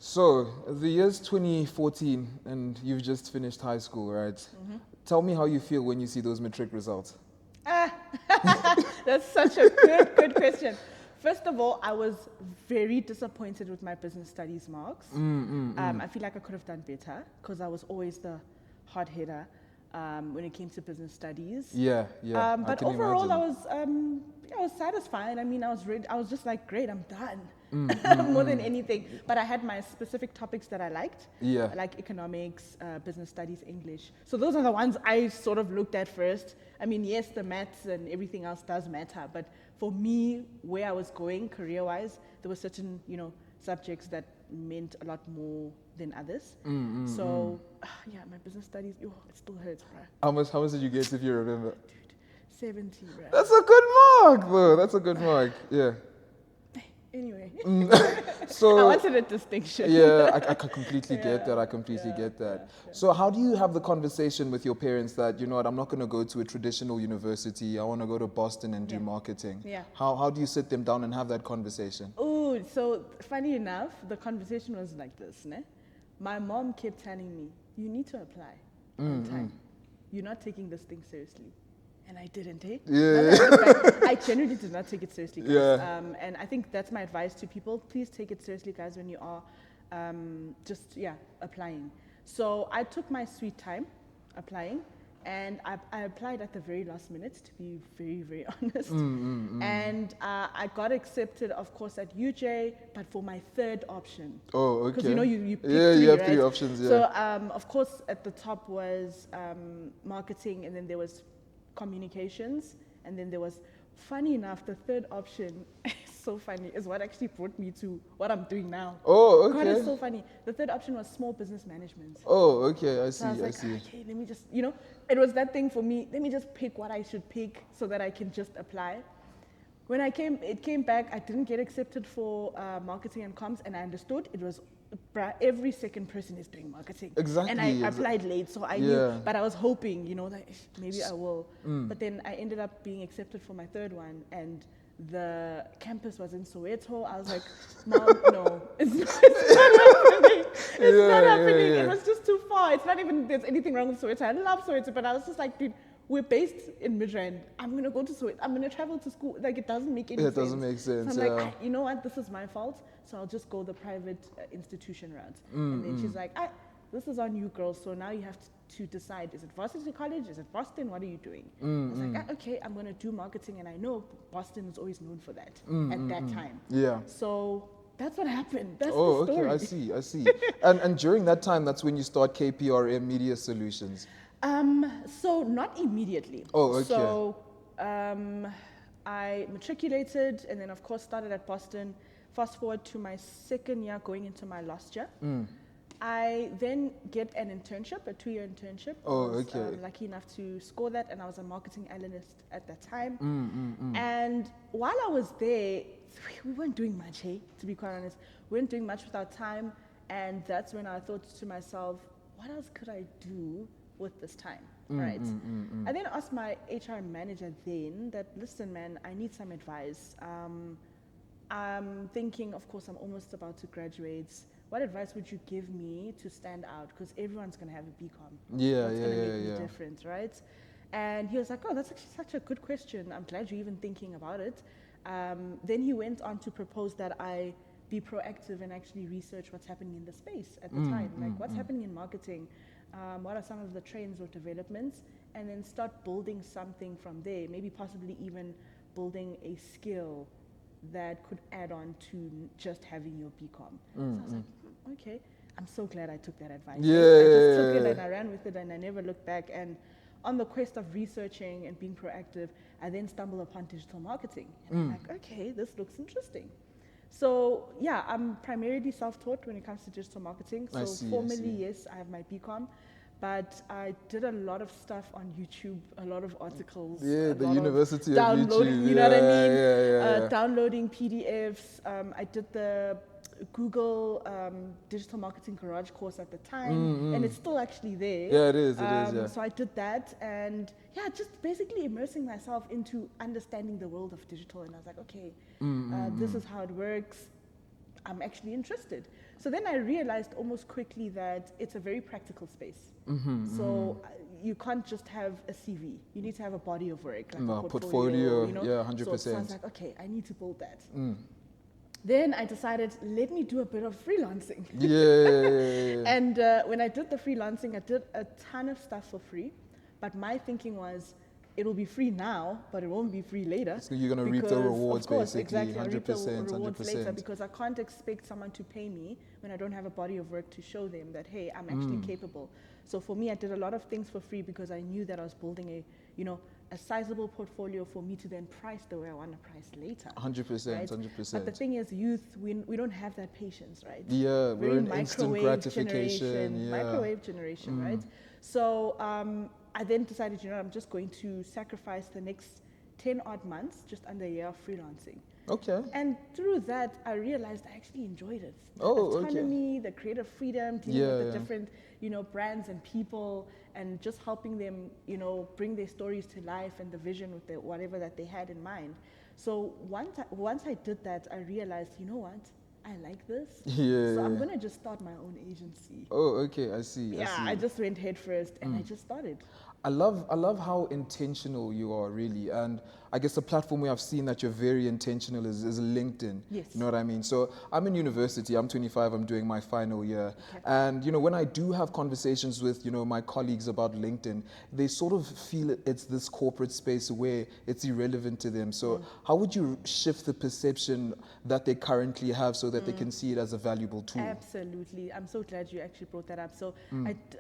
So, the year's 2014, and you've just finished high school, right? Mm-hmm. Tell me how you feel when you see those matric results. That's such a good question. First of all, I was very disappointed with my business studies marks. I feel like I could have done better because I was always the hard hitter when it came to business studies. Yeah, I But can overall, imagine. I was satisfied. I mean, I was ready. I was just like, great, I'm done. More than anything. But I had my specific topics that I liked. Yeah. Like economics, business studies, English. So those are the ones I sort of looked at first. I mean, yes, the maths and everything else does matter. But for me, where I was going career-wise, there were certain, subjects that meant a lot more than others. So, yeah, my business studies, it still hurts, bruh. How much did you get, if you remember? Dude, 70, bruh. That's a good mark, though. That's a good mark. Yeah. Anyway, So I wanted a distinction. yeah, I completely get that. I Yeah, completely get that. yeah. So how do you have the conversation with your parents that, you know what, I'm not going to go to a traditional university. I want to go to Boston and do Yeah. marketing. Yeah. How do you sit them down and have that conversation? Oh, so funny enough, the conversation was like this, ne? My mom kept telling me, you need to apply on time. You're not taking this thing seriously. And I didn't, eh? Yeah. I genuinely did not take it seriously, guys. Yeah. And I think that's my advice to people. Please take it seriously, guys, when you are applying. So I took my sweet time applying, and I applied at the very last minute, to be very, very honest. And I got accepted, of course, at UJ, but for my third option. Oh, okay. Because you pick yeah, three, you have right? 3 options. Yeah. So of course, at the top was marketing, and then there was communications, and then there was, funny enough, the third option, so funny, is what actually brought me to what I'm doing now. Oh, okay. God, it's so funny. The third option was small business management. Oh, okay. I see. So I was like, see. okay, let me just, it was that thing for me, let me just pick what I should pick so that I can just apply. When it came back, I didn't get accepted for marketing and comms, and I understood it was, every second person is doing marketing. Exactly. And I applied late, so I knew, but I was hoping, that maybe I will. But then I ended up being accepted for my third one, and the campus was in Soweto. I was like, Mom, no, it's not happening. It's not happening. Yeah. It was just too far. It's not even, there's anything wrong with Soweto. I love Soweto, but I was just like, dude, we're based in Midrand. I'm going to go to Soweto. I'm going to travel to school. Like, it doesn't make any sense. It doesn't make sense, So I'm like, you know what? This is my fault. So I'll just go the private institution route. And then she's like, this is on you, girls. So now you have to decide, is it varsity college? Is it Boston? What are you doing? I was like, okay, I'm going to do marketing. And I know Boston is always known for that at that time. Yeah. So that's what happened. That's Oh, the story. okay. I see. And during that time, that's when you start KPRM Media Solutions. So not immediately. Oh, okay. So I matriculated, and then of course started at Boston. Fast forward to my second year, going into my last year. I then get an internship, a 2-year internship. Oh, I was, okay. lucky enough to score that, and I was a marketing analyst at that time. And while I was there, we weren't doing much, to be quite honest. We weren't doing much with our time, and that's when I thought to myself, what else could I do with this time, right? I then asked my HR manager then that, listen, man, I need some advice. I'm thinking, of course, I'm almost about to graduate. What advice would you give me to stand out? Because everyone's going to have a BCom. Yeah, What's going to make yeah. the difference, right? And he was like, oh, that's actually such a good question. I'm glad you're even thinking about it. Then he went on to propose that I be proactive and actually research what's happening in the space at the time. Like, what's happening in marketing? What are some of the trends or developments? And then start building something from there, maybe possibly even building a skill that could add on to just having your BCom. So I was like, okay, I'm so glad I took that advice. Yeah. I just took it and I ran with it and I never looked back. And on the quest of researching and being proactive, I then stumbled upon digital marketing. And I'm like, okay, this looks interesting. So yeah, I'm primarily self-taught when it comes to digital marketing. So formally, yes, I have my BCom. But I did a lot of stuff on YouTube, a lot of articles. Yeah, the University of downloading, YouTube. You know what I mean? Yeah. Downloading PDFs. I did the Google Digital Marketing Garage course at the time, and it's still actually there. Yeah, it is, yeah. So I did that, and yeah, just basically immersing myself into understanding the world of digital. And I was like, okay, this is how it works. I'm actually interested. So then I realized almost quickly that it's a very practical space. So you can't just have a CV. You need to have a body of work, like a portfolio, you know? Yeah, 100%. So I was like, okay, I need to build that. Then I decided, let me do a bit of freelancing. Yeah. And when I did the freelancing, I did a ton of stuff for free. But my thinking was, it'll be free now, but it won't be free later. So you're going to reap the rewards, of course, basically. Exactly, 100%, I reap the rewards 100%. later, because I can't expect someone to pay me when I don't have a body of work to show them that, hey, I'm actually capable. So for me, I did a lot of things for free because I knew that I was building a sizable portfolio for me to then price the way I want to price later. 100%, right? 100%. But the thing is, youth, we don't have that patience, right? Yeah, Very we're in instant gratification. Microwave generation, right? So I then decided, I'm just going to sacrifice the next 10 odd months, just under a year of freelancing. Okay. And through that, I realized I actually enjoyed it. The Oh, autonomy, the creative freedom, dealing with the different, brands and people, and just helping them, bring their stories to life and the vision with whatever that they had in mind. So once I did that, I realized, you know what? I like this. Yeah. So I'm going to just start my own agency. Oh, okay. I see. Yeah, I just went head first and I just started. I love how intentional you are, really. And I guess the platform where I've seen that you're very intentional is LinkedIn. Yes. You know what I mean? So I'm in university, I'm 25, I'm doing my final year. Okay. And, when I do have conversations with, my colleagues about LinkedIn, they sort of feel it's this corporate space where it's irrelevant to them. So how would you shift the perception that they currently have so that they can see it as a valuable tool? Absolutely. I'm so glad you actually brought that up. So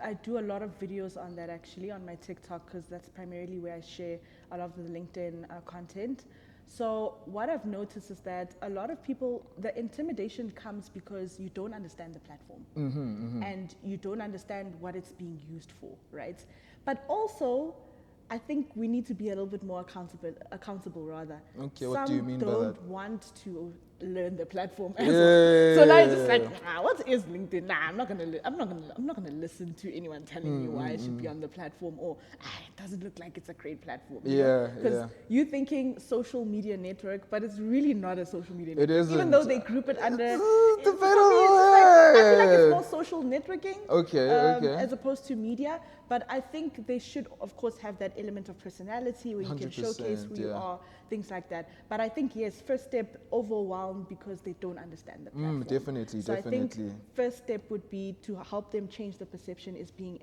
I do a lot of videos on that, actually, on my TikTok, because that's primarily where I share a lot of the LinkedIn content. So what I've noticed is that a lot of people, the intimidation comes because you don't understand the platform and you don't understand what it's being used for, right? But also, I think we need to be a little bit more accountable rather. Okay, what do you mean by that? Some don't want to learn the platform as well. So now it's just like, what is LinkedIn? I'm not gonna listen to anyone telling me why I should be on the platform, or it doesn't look like it's a great platform. Because you're thinking social media network, but it's really not a social media network. It isn't. Even though they group it under. I feel like it's more social networking. Okay. As opposed to media. But I think they should, of course, have that element of personality where you can showcase who you are, things like that. But I think, yes, first step, overwhelmed because they don't understand the platform. Definitely. I think first step would be to help them change the perception is being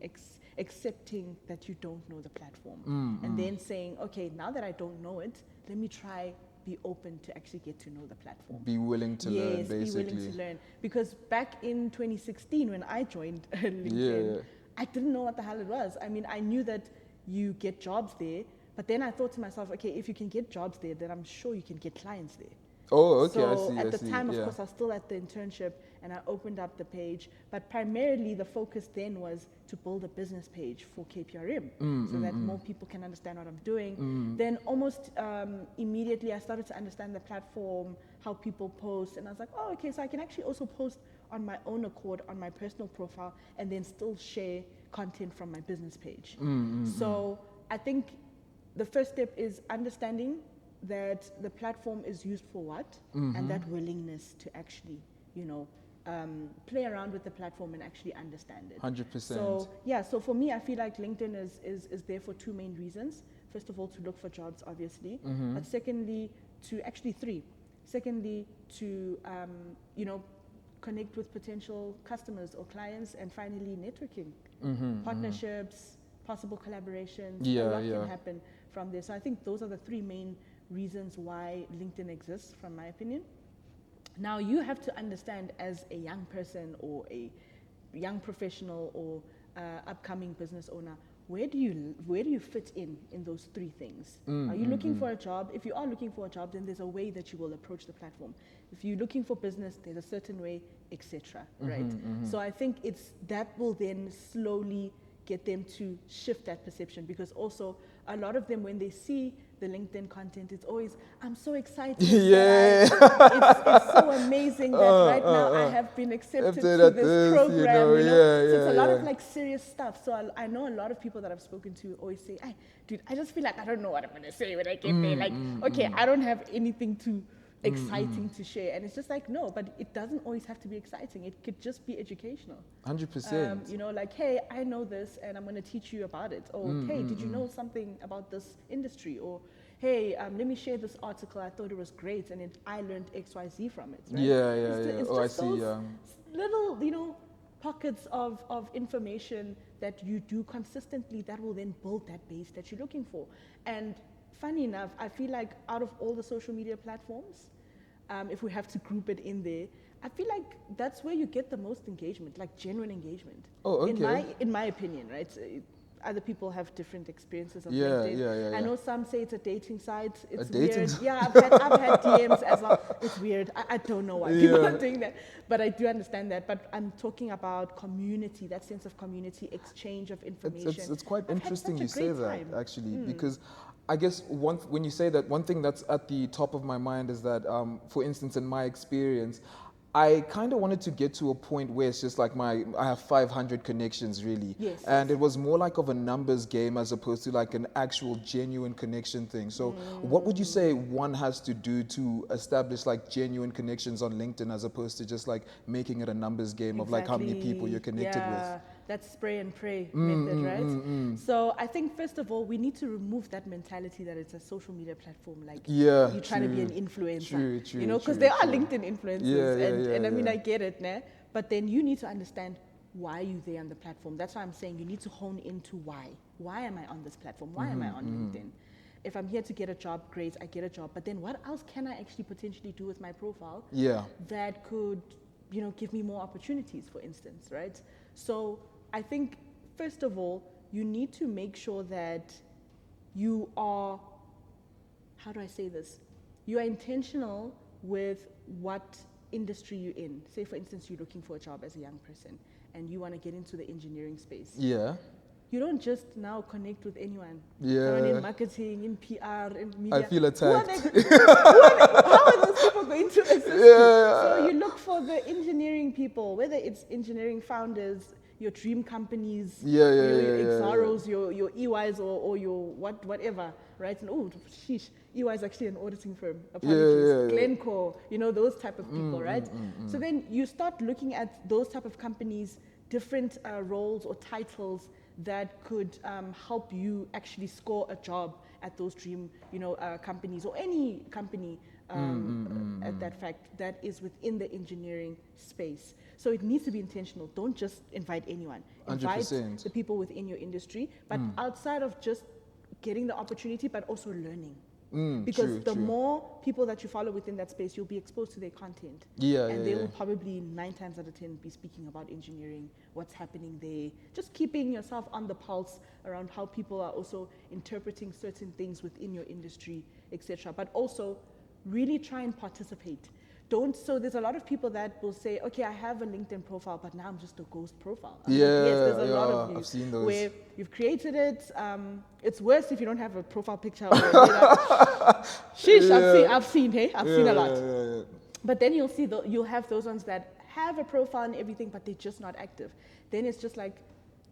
accepting that you don't know the platform. And then saying, okay, now that I don't know it, let me try be open to actually get to know the platform. Be willing to learn, basically. Yes, be willing to learn. Because back in 2016, when I joined LinkedIn, I didn't know what the hell it was. I mean, I knew that you get jobs there, but then I thought to myself, okay, if you can get jobs there, then I'm sure you can get clients there. Oh, okay, so I see. At the time, of course, I was still at the internship, and I opened up the page. But primarily, the focus then was to build a business page for KPRM, so that more people can understand what I'm doing. Then almost immediately, I started to understand the platform, how people post, and I was like, oh, okay, so I can actually also post on my own accord on my personal profile, and then still share content from my business page. So I think the first step is understanding that the platform is used for what, and that willingness to actually, play around with the platform and actually understand it. 100%. So for me, I feel like LinkedIn is there for two main reasons. First of all, to look for jobs, obviously, but secondly, three. Secondly, to connect with potential customers or clients, and finally, networking, partnerships, possible collaborations. A lot can happen from there. So I think those are the three main reasons why LinkedIn exists, from my opinion. Now, you have to understand, as a young person or a young professional or upcoming business owner, where do you fit in those three things? Are you looking for a job? If you are looking for a job, then there's a way that you will approach the platform. If you're looking for business, there's a certain way, etc. Right? So I think that will then slowly get them to shift that perception, because also a lot of them, when they see the LinkedIn content, it's always, I'm so excited. It's so amazing that right now I have been accepted to this program. So it's a lot of like serious stuff. So I know a lot of people that I've spoken to always say, hey, dude, I just feel like I don't know what I'm going to say when I get there. Like, okay, I don't have anything to exciting to share. And it's just like, no, but it doesn't always have to be exciting. It could just be educational. 100%. You know, like, hey, I know this and I'm going to teach you about it. Or, hey, did you know something about this industry? Or, hey, let me share this article. I thought it was great and I learned XYZ from it. Right? It's I just see. those little, you know, pockets of information that you do consistently that will then build that base that you're looking for. And funny enough, I feel like out of all the social media platforms, if we have to group it in there, I feel like that's where you get the most engagement, like genuine engagement. Oh, okay. In my opinion, right? Other people have different experiences of Yeah, LinkedIn. yeah. I know some say it's a dating site. It's dating weird. site? Yeah, I've had DMs as well. It's weird. I don't know why people are doing that, but I do understand that. But I'm talking about community, that sense of community, exchange of information. It's quite I've had interesting such a you say great that, time. actually, because I guess when you say that, one thing that's at the top of my mind is that, for instance, in my experience, I kind of wanted to get to a point where it's just like I have 500 connections really. Yes. And it was more like of a numbers game as opposed to like an actual genuine connection thing. So what would you say one has to do to establish like genuine connections on LinkedIn as opposed to just like making it a numbers game of like how many people you're connected with? That's spray and pray method, right? So I think first of all, we need to remove that mentality that it's a social media platform, like you're trying to be an influencer. True, you know, because there are LinkedIn influencers, and I mean, I get it, nah? But then you need to understand why you're there on the platform. That's why I'm saying you need to hone into why. Why am I on this platform? Why am I on LinkedIn? If I'm here to get a job, great, I get a job. But then what else can I actually potentially do with my profile that could, you know, give me more opportunities, for instance, right? So I think, first of all, you need to make sure that you are, how do I say this? You are intentional with what industry you're in. Say, for instance, you're looking for a job as a young person and you want to get into the engineering space. Yeah. You don't just now connect with anyone. Yeah. Someone in marketing, in PR, in media. I feel attacked. How are those people going to assist you? So you look for the engineering people, whether it's engineering founders, your dream companies, your Exaros, your EYs or your whatever, right? And sheesh, EY is actually an auditing firm. Apologies. Glencore, you know, those type of people, right? So then you start looking at those type of companies, different roles or titles that could help you actually score a job at those dream, you know, companies or any company at that fact that is within the engineering space. So it needs to be intentional. Don't just invite anyone. Invite 100%. the people within your industry, but outside of just getting the opportunity, but also learning. Because the more people that you follow within that space, you'll be exposed to their content. And they will probably 9 times out of 10 be speaking about engineering, what's happening there, just keeping yourself on the pulse around how people are also interpreting certain things within your industry, etc. But also really try and participate. So there's a lot of people that will say, okay, I have a LinkedIn profile, but now I'm just a ghost profile. Yes, there's a lot of you I've seen those. where you've created it. It's worse if you don't have a profile picture. Sheesh, I've seen a lot. But then you'll have those ones that have a profile and everything, but they're just not active. Then it's just like,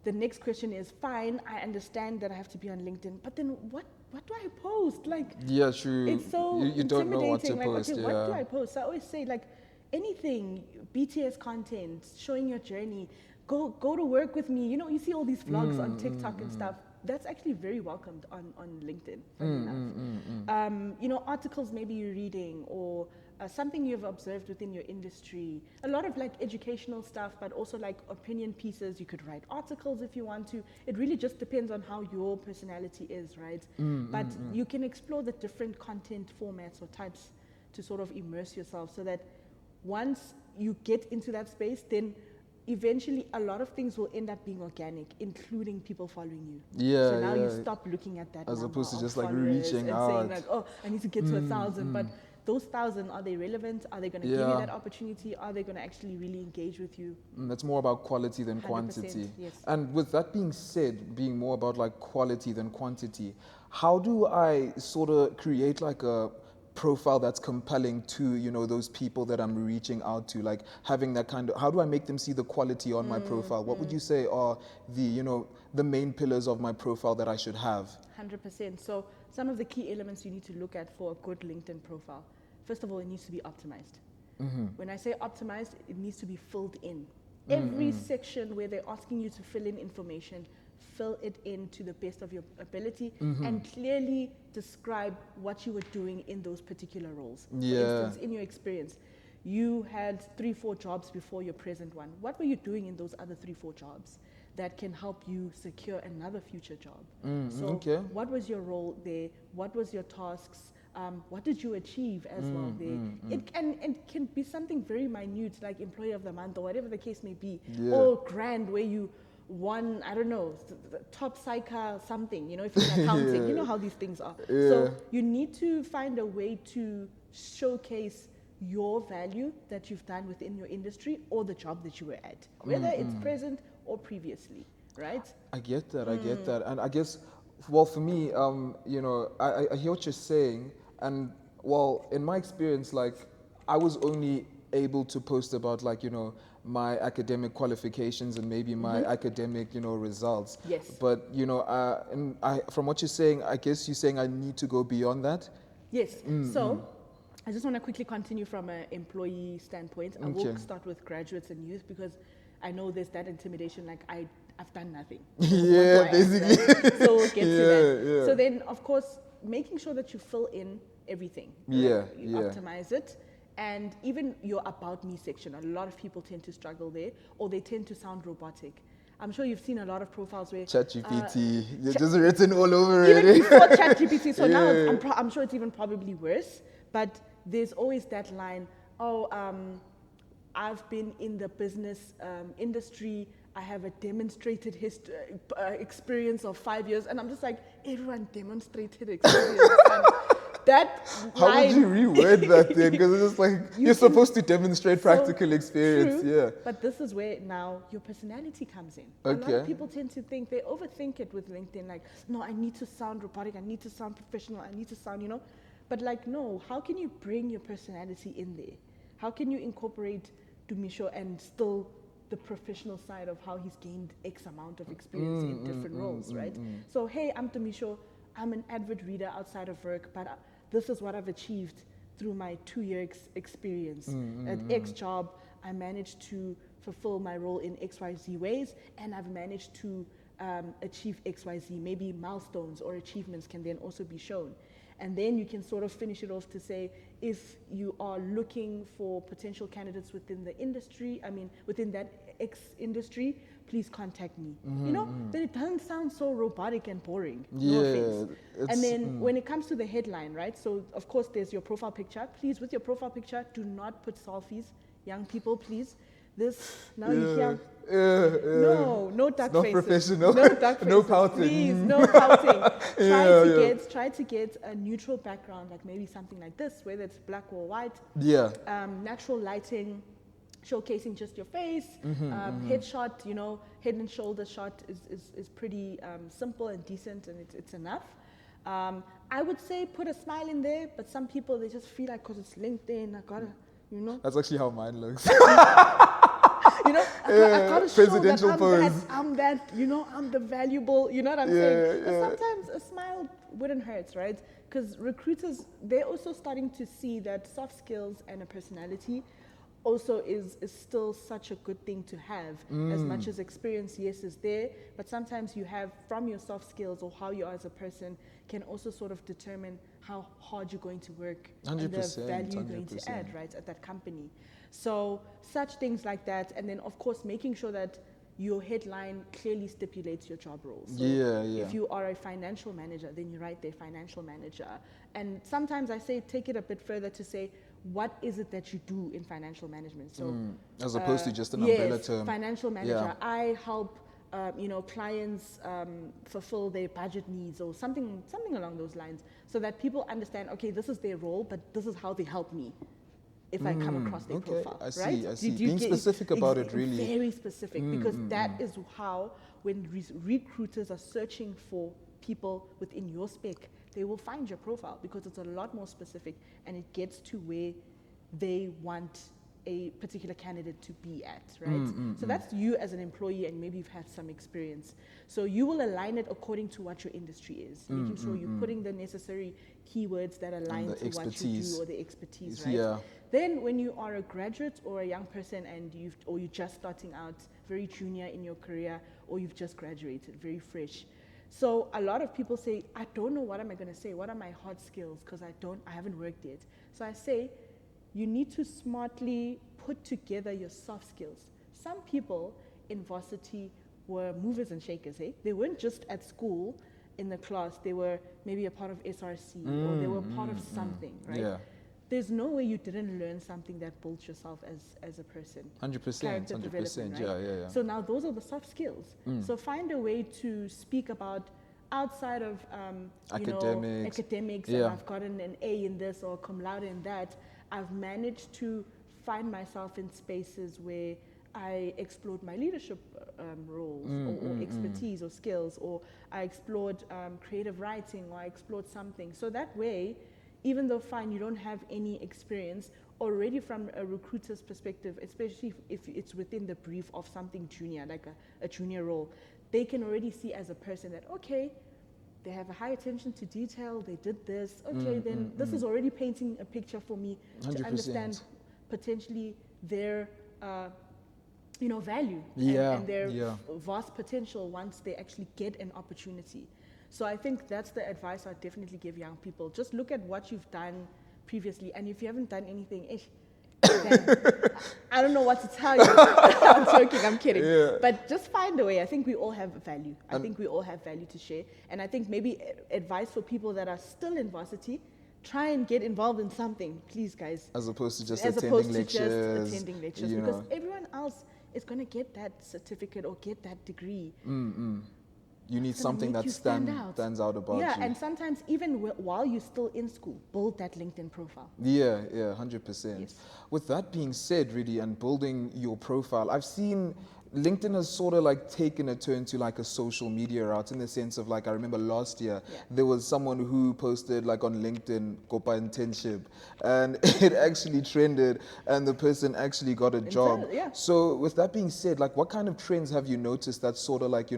the next question is, fine, I understand that I have to be on LinkedIn, but then what do I post? Like, true. It's so you don't know what to intimidating. post. Okay, what do I post? So I always say, like, anything, BTS content, showing your journey, go to work with me. You know, you see all these vlogs on TikTok and stuff. That's actually very welcomed on LinkedIn, funny enough. You know, articles maybe you're reading or something you've observed within your industry. A lot of like educational stuff, but also like opinion pieces. You could write articles if you want to. It really just depends on how your personality is, right? But you can explore the different content formats or types to sort of immerse yourself so that once you get into that space, then eventually a lot of things will end up being organic, including people following you. So now you stop looking at that as number opposed to of just like followers reaching and out. saying like, oh, I need to get to 1,000. But those 1,000, are they relevant? Are they going to give you that opportunity? Are they going to actually really engage with you? That's more about quality than quantity. Yes. And with that being said, being more about like quality than quantity, how do I sort of create like a profile that's compelling to, you know, those people that I'm reaching out to, like having that kind of, how do I make them see the quality on my profile? What would you say are the, you know, the main pillars of my profile that I should have? 100%. So some of the key elements you need to look at for a good LinkedIn profile. first of all, it needs to be optimized. Mm-hmm. When I say optimized, it needs to be filled in. Every section where they're asking you to fill in information, fill it in to the best of your ability and clearly describe what you were doing in those particular roles. Yeah. For instance, in your experience, you had 3-4 jobs before your present one. What were you doing in those other 3-4 jobs that can help you secure another future job? So what was your role there? What was your tasks? What did you achieve as well there? It can be something very minute, like Employee of the Month or whatever the case may be, or grand where you won, I don't know, the top psycha something, you know, if you're in accounting, you know how these things are. So you need to find a way to showcase your value that you've done within your industry or the job that you were at, whether it's present or previously, right? I get that, I get that. And I guess, well, for me, you know, I hear what you're saying. And, well, in my experience, like, I was only able to post about, like, you know, my academic qualifications and maybe my academic, you know, results. Yes. But, you know, from what you're saying, I guess you're saying I need to go beyond that? Yes. So I just want to quickly continue from an employee standpoint. I will start with graduates and youth because I know there's that intimidation, like I've done nothing. So Yeah, basically. right? So we'll get to that. Yeah. So then, of course, making sure that you fill in everything. Yeah, You optimize it. And even your About Me section, a lot of people tend to struggle there, or they tend to sound robotic. I'm sure you've seen a lot of profiles where ChatGPT, they're just written all over it. Even before ChatGPT, so now I'm sure it's even probably worse. But there's always that line, I've been in the business industry, I have a demonstrated experience of 5 years, and I'm just like, everyone demonstrated experience. That How line, would you reword that then? Because it's just like, you're supposed to demonstrate practical experience. True, Yeah. But this is where now your personality comes in. A lot of people tend to think, they overthink it with LinkedIn, like, no, I need to sound robotic, I need to sound professional, I need to sound, you know. But like, no, how can you bring your personality in there? How can you incorporate Dumisho and still the professional side of how he's gained X amount of experience in different roles, right? So, hey, I'm Dumisho, I'm an avid reader outside of work, but this is what I've achieved through my 2-year experience. At X job, I managed to fulfill my role in XYZ ways, and I've managed to achieve XYZ. Maybe milestones or achievements can then also be shown. And then you can sort of finish it off to say, if you are looking for potential candidates within the industry, within that X industry, please contact me. You know, then it doesn't sound so robotic and boring. No offense. And then when it comes to the headline, right? So of course there's your profile picture. Please, with your profile picture, do not put selfies. Young people, please. This, now you hear, no duck not faces. Professional. No duck faces. No pouting. Please, no pouting. Try to get a neutral background, like maybe something like this, whether it's black or white. Yeah. Natural lighting, showcasing just your face. Headshot, you know, head and shoulder shot is pretty simple and decent, and it's enough. I would say put a smile in there, but some people, they just feel like because it's LinkedIn, I gotta, you know. That's actually how mine looks. You know, I gotta show presidential that I'm that, you know, I'm the valuable, you know what I'm saying? But sometimes a smile wouldn't hurt, right? Because recruiters, they're also starting to see that soft skills and a personality also is still such a good thing to have. As much as experience, yes, is there, but sometimes you have, from your soft skills or how you are as a person, can also sort of determine how hard you're going to work 100%, and the value you're going to add, right, at that company. So such things like that, and then of course making sure that your headline clearly stipulates your job roles. So if you are a financial manager, then you write there financial manager. And sometimes I say take it a bit further to say, what is it that you do in financial management? So as opposed to just an umbrella term. Financial manager. I help clients fulfill their budget needs or something along those lines, so that people understand, okay, this is their role, but this is how they help me if I come across their profile. I see, right? I see. Being specific about it, really. Very specific, because that is how, when recruiters are searching for people within your spec, they will find your profile because it's a lot more specific and it gets to where they want a particular candidate to be at, right? So that's you as an employee, and maybe you've had some experience. So you will align it according to what your industry is, making sure you're putting the necessary keywords that align to what you do or the expertise, right? Yeah. Then when you are a graduate or a young person and you're just starting out, very junior in your career, or you've just graduated, very fresh. So a lot of people say, I don't know what am I going to say, what are my hard skills, because I haven't worked yet. So I say, you need to smartly put together your soft skills. Some people in varsity were movers and shakers, eh? They weren't just at school in the class, they were maybe a part of SRC or they were part of something, right? Yeah. There's no way you didn't learn something that built yourself as a person. 100%, Character 100%, development, right? yeah. So now those are the soft skills. So find a way to speak about outside of academics, and Yeah. I've gotten an A in this or cum laude in that. I've managed to find myself in spaces where I explored my leadership roles or expertise or skills, or I explored creative writing, or I explored something. So that way, even though fine, you don't have any experience, already from a recruiter's perspective, especially if it's within the brief of something junior, like a junior role, they can already see as a person that, okay, they have a high attention to detail, they did this, okay, then this is already painting a picture for me 100%. to understand potentially their value and their vast potential once they actually get an opportunity. So I think that's the advice I'd definitely give young people. Just look at what you've done previously, and if you haven't done anything, then I don't know what to tell you. I'm joking, I'm kidding. Yeah. But just find a way. I think we all have value. I think we all have value to share. And I think maybe advice for people that are still in varsity, try and get involved in something, please, guys. As opposed to just As attending opposed to lectures. just attending lectures, because everyone else is going to get that certificate or get that degree. You need something that stands out about you. Yeah, and sometimes even while you're still in school, build that LinkedIn profile. Yeah, 100%. Yes. With that being said, really, and building your profile, I've seen LinkedIn has sort of like taken a turn to like a social media route, in the sense of like, I remember last year, there was someone who posted like on LinkedIn, Kopa internship, and it actually trended and the person actually got a job. Yeah. So with that being said, like what kind of trends have you noticed that sort of like,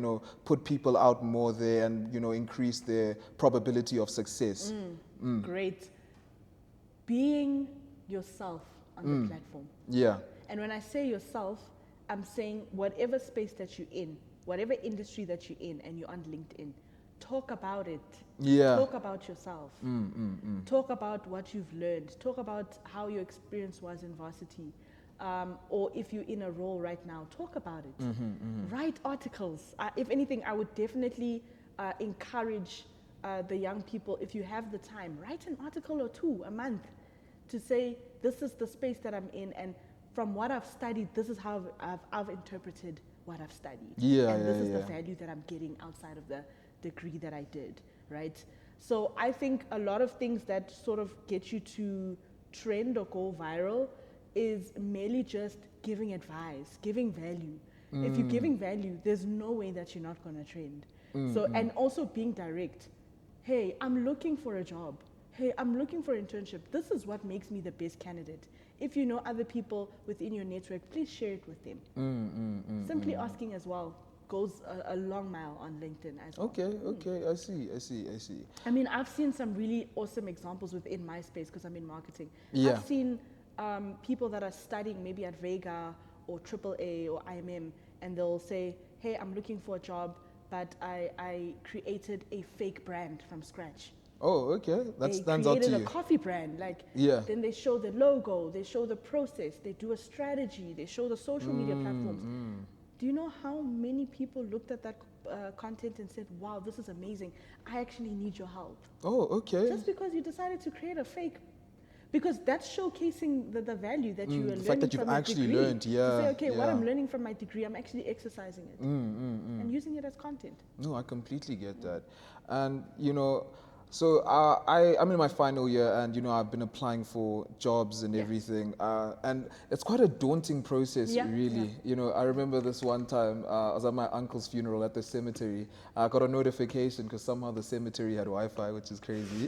put people out more there and, increase their probability of success? Great. Being yourself on the platform. Yeah. And when I say yourself, I'm saying whatever space that you're in, whatever industry that you're in, and you're on LinkedIn, talk about it. Yeah. Talk about yourself. Talk about what you've learned. Talk about how your experience was in varsity. Or if you're in a role right now, talk about it. Write articles. If anything, I would definitely encourage the young people, if you have the time, write an article or two a month to say, this is the space that I'm in, and from what I've studied, this is how I've interpreted what I've studied. And this is the value that I'm getting outside of the degree that I did, right? So I think a lot of things that sort of get you to trend or go viral is merely just giving advice, giving value. If you're giving value, there's no way that you're not going to trend. And also being direct. Hey, I'm looking for a job. Hey, I'm looking for an internship. This is what makes me the best candidate. If you know other people within your network, please share it with them. Simply asking as well goes a long mile on LinkedIn as well. Okay, I see. I mean, I've seen some really awesome examples within my space because I'm in marketing. Yeah. I've seen people that are studying maybe at Vega or AAA or IMM, and they'll say, hey, I'm looking for a job, but I created a fake brand from scratch. Oh, okay. That stands out to They you. created a coffee brand, then they show the logo, they show the process, they do a strategy, they show the social media platforms. Do you know how many people looked at that content and said, wow, this is amazing. I actually need your help. Oh, okay. Just because you decided to create a fake, because that's showcasing the value that you are learning the fact that you've from a actually degree. learned, To say, okay, what I'm learning from my degree, I'm actually exercising it and using it as content. No, I completely get that. And, so I'm in my final year, and I've been applying for jobs and everything, and it's quite a daunting process, really. I remember this one time I was at my uncle's funeral at the cemetery. I got a notification because somehow the cemetery had Wi-Fi, which is crazy.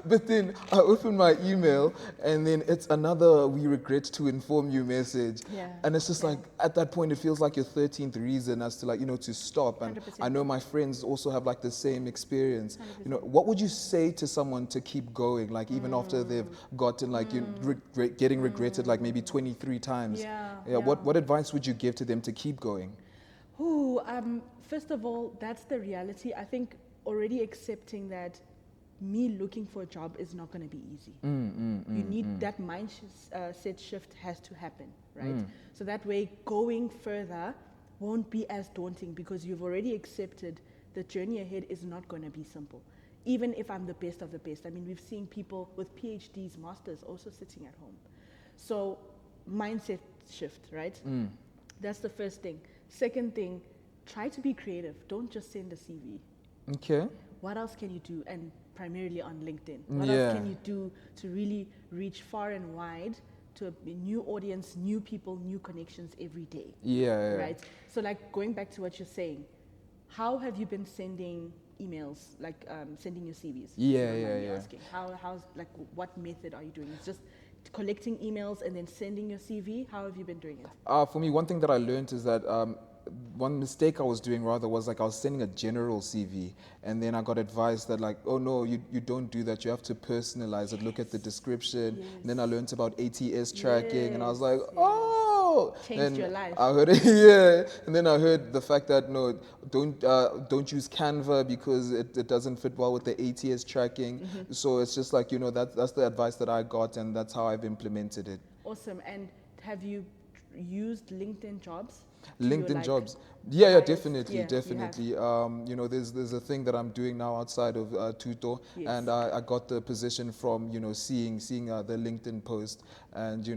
But then I open my email and then it's another "we regret to inform you" message. Yeah, And it's just yeah. like, at that point, it feels like your 13th reason as to, like, to stop. And 100%. I know my friends also have like the same experience. 100%. What would you say to someone to keep going, like even after they've gotten like, getting regretted like maybe 23 times? Yeah. What advice would you give to them to keep going? Ooh, first of all, that's the reality. I think already accepting that me looking for a job is not going to be easy. You need that mindset shift has to happen, right? So that way going further won't be as daunting because you've already accepted the journey ahead is not going to be simple. Even if I'm the best of the best. I mean, we've seen people with PhDs, masters also sitting at home. So mindset shift, right? That's the first thing. Second thing, try to be creative. Don't just send a CV. Okay. What else can you do? And primarily on LinkedIn. What else can you do to really reach far and wide to a new audience, new people, new connections every day? Yeah. Right? So like going back to what you're saying, how have you been sending emails, like sending your CVs? Yeah. Asking. How's like what method are you doing? It's just collecting emails and then sending your CV? How have you been doing it? For me, one thing that I learned is that one mistake I was doing rather was like I was sending a general CV, and then I got advice that like, oh no, you don't do that. You have to personalize it. Look at the description. Yes. And then I learned about ATS tracking, and I was like, Yes. oh, Changed and your life. I heard and then I heard the fact that no, don't use Canva because it doesn't fit well with the ATS tracking. So it's just like that's the advice that I got, and that's how I've implemented it. Awesome. And have you used LinkedIn Jobs? to your, LinkedIn like, Jobs. Yeah, highest- definitely, yeah, you have. definitely. There's a thing that I'm doing now outside of THOOTO, Yes. and I got the position from seeing the LinkedIn post, and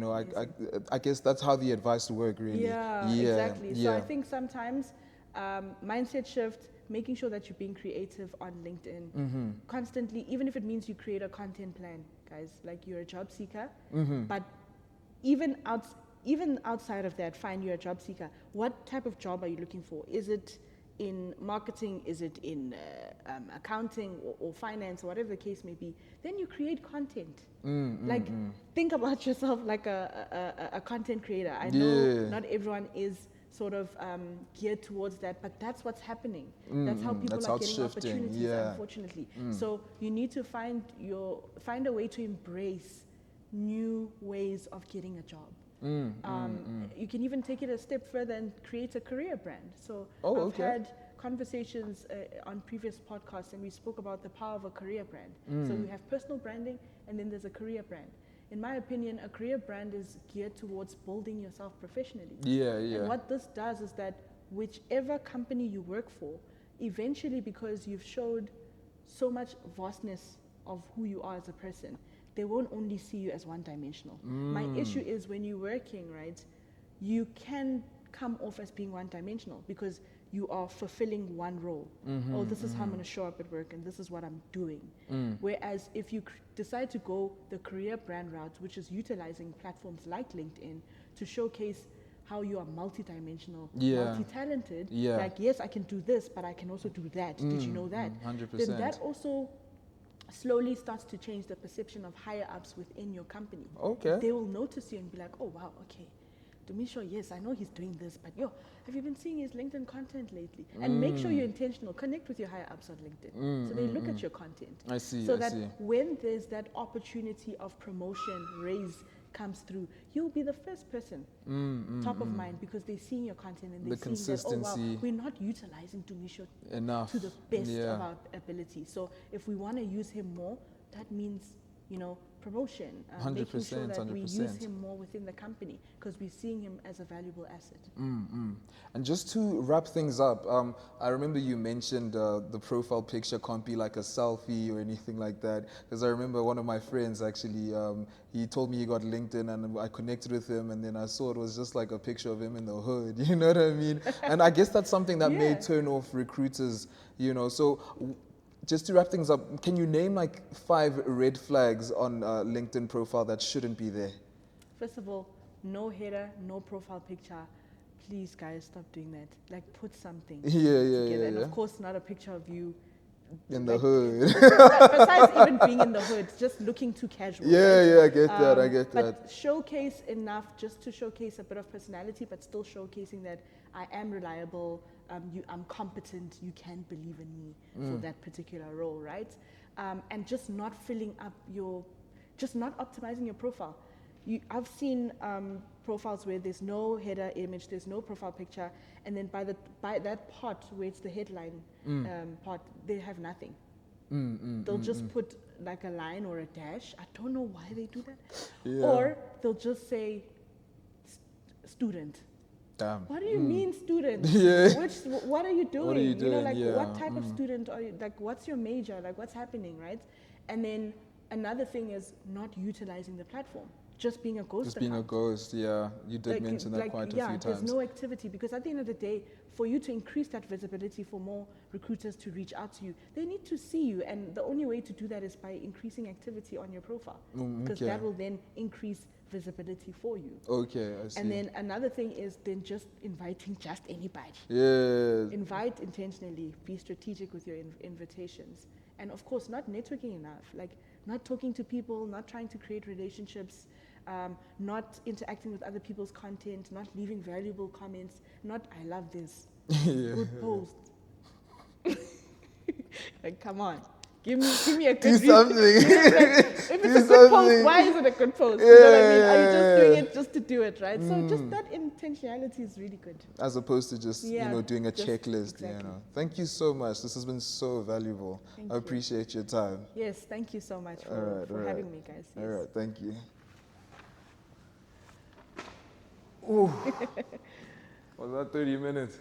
I guess that's how the advice work really. Yeah, exactly. So Yeah. I think sometimes mindset shift, making sure that you're being creative on LinkedIn constantly, even if it means you create a content plan, guys. Like you're a job seeker, but even outside of that, fine, you're a job seeker. What type of job are you looking for? Is it in marketing? Is it in accounting or finance, or whatever the case may be? Then you create content. Think about yourself like a content creator. I know not everyone is sort of geared towards that, but that's what's happening. That's how people That's are how it's getting shifting, opportunities, yeah. unfortunately. So you need to find a way to embrace new ways of getting a job. You can even take it a step further and create a career brand. So I've had conversations on previous podcasts, and we spoke about the power of a career brand. So we have personal branding, and then there's a career brand. In my opinion, a career brand is geared towards building yourself professionally. Yeah. And what this does is that whichever company you work for, eventually, because you've showed so much vastness of who you are as a person, they won't only see you as one-dimensional. My issue is when you're working, right, you can come off as being one-dimensional because you are fulfilling one role. Oh, this is how I'm going to show up at work, and this is what I'm doing. Whereas if you decide to go the career brand route, which is utilizing platforms like LinkedIn to showcase how you are multi-dimensional, multi-talented, like, yes, I can do this, but I can also do that. Did you know that? 100%. Then that also slowly starts to change the perception of higher ups within your company. Okay. They will notice you and be like, oh, wow, okay. Domisho, yes, I know he's doing this, but have you been seeing his LinkedIn content lately? And make sure you're intentional. Connect with your higher ups on LinkedIn. So they look at your content. I see. So that when there's that opportunity of promotion, raise comes through, you'll be the first person top of mind because they're seeing your content and they're seeing that, oh wow, we're not utilizing Domisho enough to the best of our ability. So if we want to use him more, that means, promotion, making sure that 100%. we use him more within the company because we're seeing him as a valuable asset. And just to wrap things up, I remember you mentioned the profile picture can't be like a selfie or anything like that. Because I remember one of my friends actually, he told me he got LinkedIn, and I connected with him, and then I saw it was just like a picture of him in the hood. You know what I mean? And I guess that's something that may turn off recruiters. So. Just to wrap things up, can you name like 5 red flags on LinkedIn profile that shouldn't be there? First of all, no header, no profile picture. Please, guys, stop doing that. Like, put something together. And of course, not a picture of you In the like, hood. besides even being in the hood, just looking too casual. Right? Yeah, I get that. I get that. But showcase enough just to showcase a bit of personality, but still showcasing that I am reliable, I'm competent, you can believe in me for that particular role, right? And just not filling up just not optimizing your profile. I've seen profiles where there's no header image, there's no profile picture, and then by that part where it's the headline part, they have nothing. They'll just put like a line or a dash. I don't know why they do that. Yeah. Or they'll just say student. Damn. What do you mean student? Yeah. What are you doing? What are you doing? Like Yeah. what type of student are you? Like what's your major? Like what's happening, right? And then another thing is not utilizing the platform. Just being a ghost. Just being a ghost, yeah. You did mention that quite a few times. There's no activity, because at the end of the day, for you to increase that visibility, for more recruiters to reach out to you, they need to see you. And the only way to do that is by increasing activity on your profile, because that will then increase visibility for you. Okay, I see. And then another thing is then just inviting just anybody. Yeah. Invite intentionally, be strategic with your invitations. And of course, not networking enough, like not talking to people, not trying to create relationships, not interacting with other people's content, not leaving valuable comments, not I love this, good post. Like, come on. Give me a good Do something. if it's a good post, why is it a good post? You know what I mean? Are you just doing it just to do it, right? So just that intentionality is really good. As opposed to just, doing a checklist, exactly. Thank you so much. This has been so valuable. I appreciate your time. Yes, thank you so much for having me, guys. Yes. All right, thank you. Ooh. Was that 30 minutes?